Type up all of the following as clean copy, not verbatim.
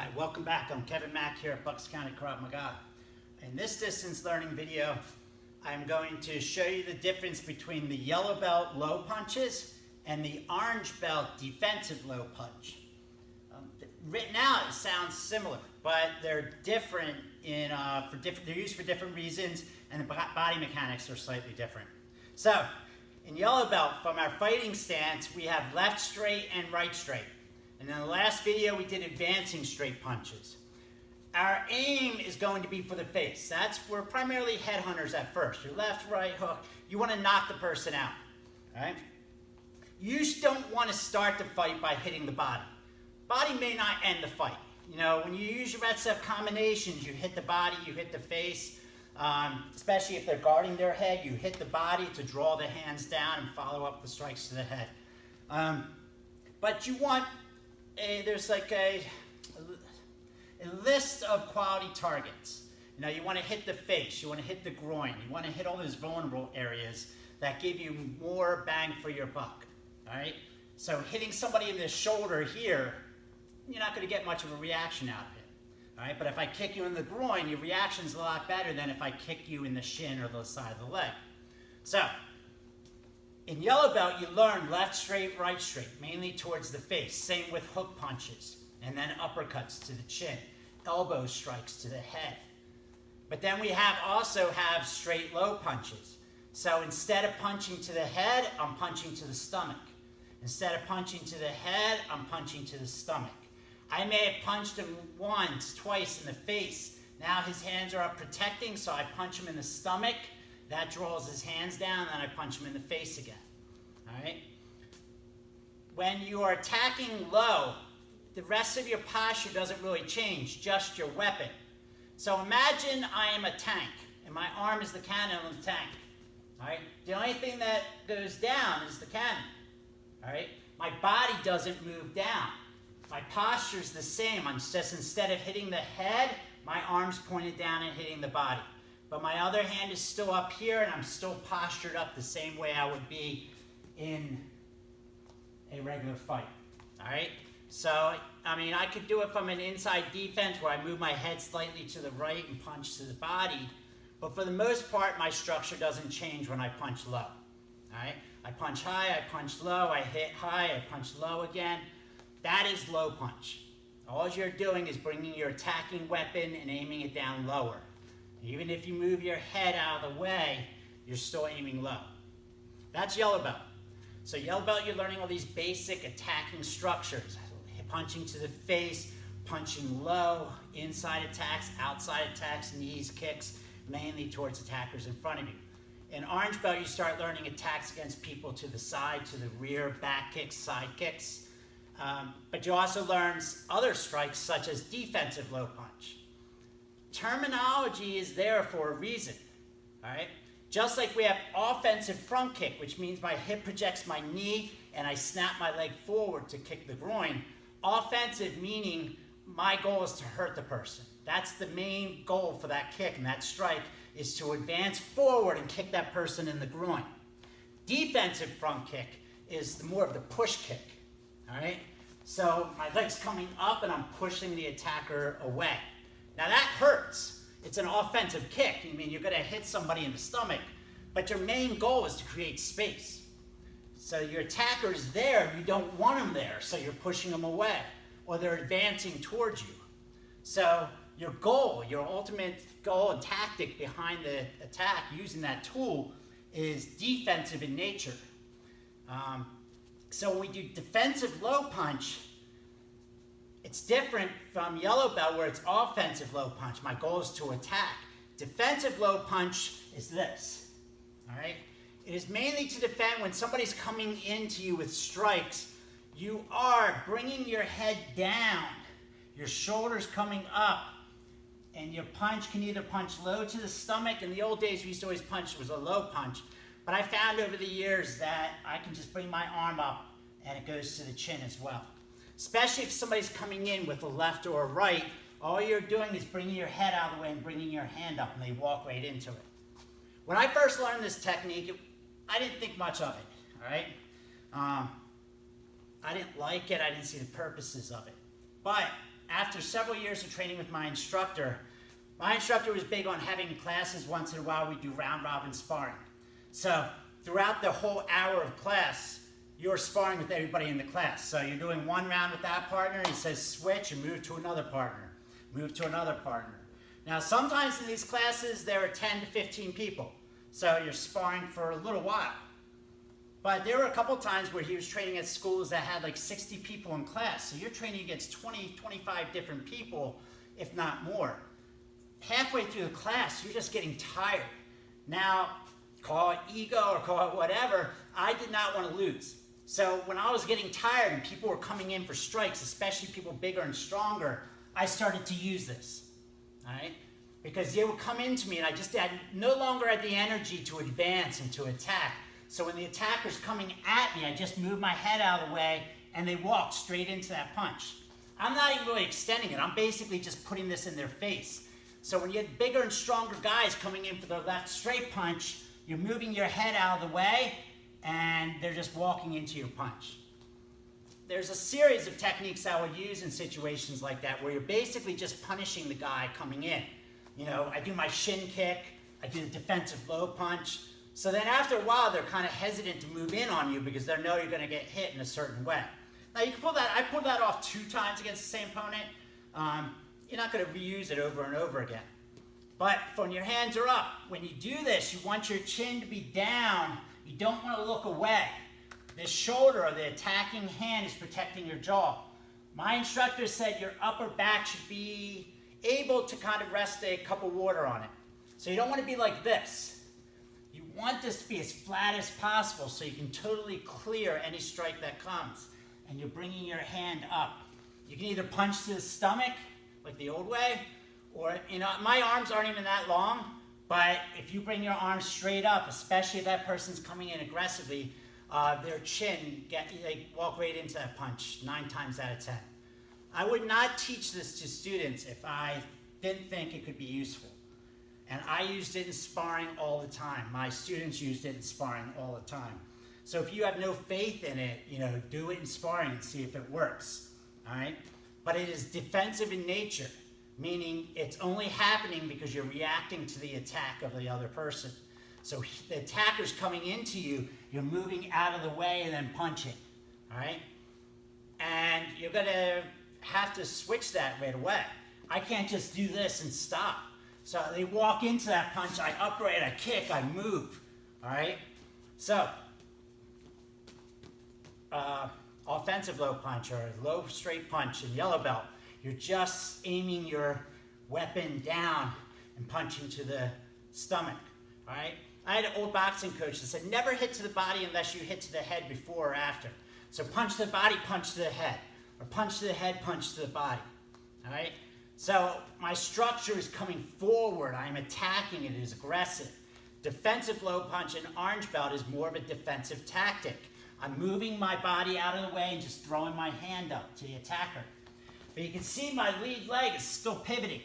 Hi, welcome back. I'm Kevin Mack here at Bucks County KRAV MAGA. In this distance learning video, I'm going to show you the difference between the yellow belt low punches and the orange belt defensive low punch. Written out, it sounds similar, but they're different they're used for different reasons, and the body mechanics are slightly different. So, in yellow belt, from our fighting stance, we have left straight and right straight. And in the last video, we did advancing straight punches. Our aim is going to be for the face. We're primarily headhunters at first. Your left, right hook, you want to knock the person out, all right? You don't want to start the fight by hitting the body. Body may not end the fight. You know, when you use your red-step combinations, you hit the body, you hit the face, especially if they're guarding their head, you hit the body to draw the hands down and follow up the strikes to the head. But you want there's like a list of quality targets. You know, you want to hit the face, you want to hit the groin, you want to hit all those vulnerable areas that give you more bang for your buck, all right? So hitting somebody in the shoulder here, you're not going to get much of a reaction out of it, all right? But if I kick you in the groin, your reaction's a lot better than if I kick you in the shin or the side of the leg. So, in yellow belt, you learn left straight, right straight, mainly towards the face. Same with hook punches, and then uppercuts to the chin, elbow strikes to the head. But then we also have straight low punches. So instead of punching to the head, I'm punching to the stomach. Instead of punching to the head, I'm punching to the stomach. I may have punched him once, twice in the face. Now his hands are up protecting, so I punch him in the stomach. That draws his hands down, and then I punch him in the face again. All right? When you are attacking low, the rest of your posture doesn't really change, just your weapon. So imagine I am a tank, and my arm is the cannon on the tank. All right? The only thing that goes down is the cannon. All right? My body doesn't move down. My posture's the same. I'm just, instead of hitting the head, my arm's pointed down and hitting the body. But my other hand is still up here, and I'm still postured up the same way I would be in a regular fight, all right? So, I mean, I could do it from an inside defense where I move my head slightly to the right and punch to the body, but for the most part, my structure doesn't change when I punch low, all right? I punch high, I punch low, I hit high, I punch low again. That is low punch. All you're doing is bringing your attacking weapon and aiming it down lower. Even if you move your head out of the way, you're still aiming low. That's yellow belt. So yellow belt, you're learning all these basic attacking structures. Punching to the face, punching low, inside attacks, outside attacks, knees, kicks, mainly towards attackers in front of you. In orange belt, you start learning attacks against people to the side, to the rear, back kicks, side kicks. But you also learn other strikes such as defensive low punch. Terminology is there for a reason, all right? Just like we have offensive front kick, which means my hip projects my knee and I snap my leg forward to kick the groin. Offensive meaning my goal is to hurt the person. That's the main goal for that kick and that strike is to advance forward and kick that person in the groin. Defensive front kick is more of the push kick, all right? So my leg's coming up and I'm pushing the attacker away. Now that hurts. It's an offensive kick. I mean, you're going to hit somebody in the stomach, but your main goal is to create space. So your attacker's there, you don't want them there, so you're pushing them away, or they're advancing towards you. So your goal, your ultimate goal and tactic behind the attack using that tool is defensive in nature. So when we do defensive low punch, it's different from yellow belt where it's offensive low punch. My goal is to attack. Defensive low punch is this, all right? It is mainly to defend when somebody's coming into you with strikes. You are bringing your head down, your shoulders coming up, and your punch can either punch low to the stomach. In the old days, we used to always punch, it was a low punch. But I found over the years that I can just bring my arm up and it goes to the chin as well. Especially if somebody's coming in with a left or a right, all you're doing is bringing your head out of the way and bringing your hand up, and they walk right into it. When I first learned this technique, I didn't think much of it, all right? I didn't like it. I didn't see the purposes of it. But after several years of training with my instructor was big on having classes once in a while. We do round robin sparring. So throughout the whole hour of class, you're sparring with everybody in the class. So you're doing one round with that partner, he says switch and move to another partner, move to another partner. Now sometimes in these classes there are 10 to 15 people, so you're sparring for a little while. But there were a couple times where he was training at schools that had like 60 people in class, so you're training against 20, 25 different people, if not more. Halfway through the class, you're just getting tired. Now, call it ego or call it whatever, I did not want to lose. So when I was getting tired and people were coming in for strikes, especially people bigger and stronger, I started to use this, all right? Because they would come into me and I just no longer had the energy to advance and to attack. So when the attacker's coming at me, I just moved my head out of the way and they walked straight into that punch. I'm not even really extending it. I'm basically just putting this in their face. So when you get bigger and stronger guys coming in for their left straight punch, you're moving your head out of the way and they're just walking into your punch. There's a series of techniques I would use in situations like that where you're basically just punishing the guy coming in. You know, I do my shin kick, I do the defensive low punch. So then after a while, they're kind of hesitant to move in on you because they know you're going to get hit in a certain way. Now you can pull that, I pulled that off 2 times against the same opponent. You're not going to reuse it over and over again. But when your hands are up, when you do this, you want your chin to be down. You don't want to look away. The shoulder or the attacking hand is protecting your jaw. My instructor said your upper back should be able to kind of rest a cup of water on it. So you don't want to be like this. You want this to be as flat as possible so you can totally clear any strike that comes. And you're bringing your hand up. You can either punch to the stomach, like the old way, or, you know, my arms aren't even that long, but if you bring your arms straight up, especially if that person's coming in aggressively, their chin, they walk right into that punch 9 times out of 10. I would not teach this to students if I didn't think it could be useful. And I used it in sparring all the time. My students used it in sparring all the time. So if you have no faith in it, you know, do it in sparring and see if it works, all right? But it is defensive in nature, meaning it's only happening because you're reacting to the attack of the other person. So the attacker's coming into you, you're moving out of the way and then punching, all right? And you're gonna have to switch that right away. I can't just do this and stop. So they walk into that punch, I upright, I kick, I move, all right? So, offensive low punch or low straight punch in yellow belt, you're just aiming your weapon down and punching to the stomach, all right? I had an old boxing coach that said, never hit to the body unless you hit to the head before or after. So punch to the body, punch to the head, or punch to the head, punch to the body, all right? So my structure is coming forward. I'm attacking it. It is aggressive. Defensive low punch in orange belt is more of a defensive tactic. I'm moving my body out of the way and just throwing my hand up to the attacker. But you can see my lead leg is still pivoting.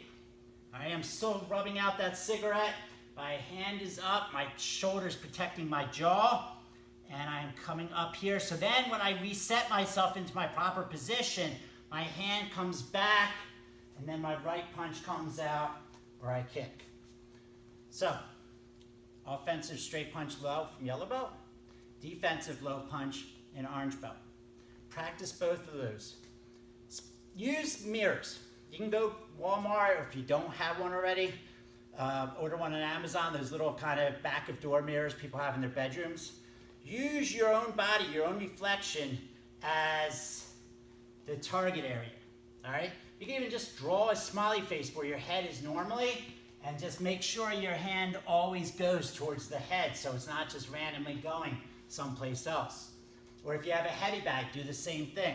I am still rubbing out that cigarette. My hand is up. My shoulder's protecting my jaw. And I'm coming up here. So then when I reset myself into my proper position, my hand comes back. And then my right punch comes out, or I kick. So, offensive straight punch low from yellow belt, defensive low punch in orange belt. Practice both of those. Use mirrors. You can go Walmart, or if you don't have one already, order one on Amazon, those little kind of back of door mirrors people have in their bedrooms. Use your own body, your own reflection as the target area, all right? You can even just draw a smiley face where your head is normally, and just make sure your hand always goes towards the head so it's not just randomly going someplace else. Or if you have a heavy bag, do the same thing.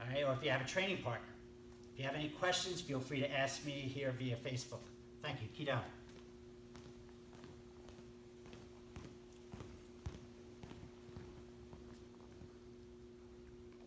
All right? Or if you have a training partner. If you have any questions, feel free to ask me here via Facebook. Thank you. Keep down.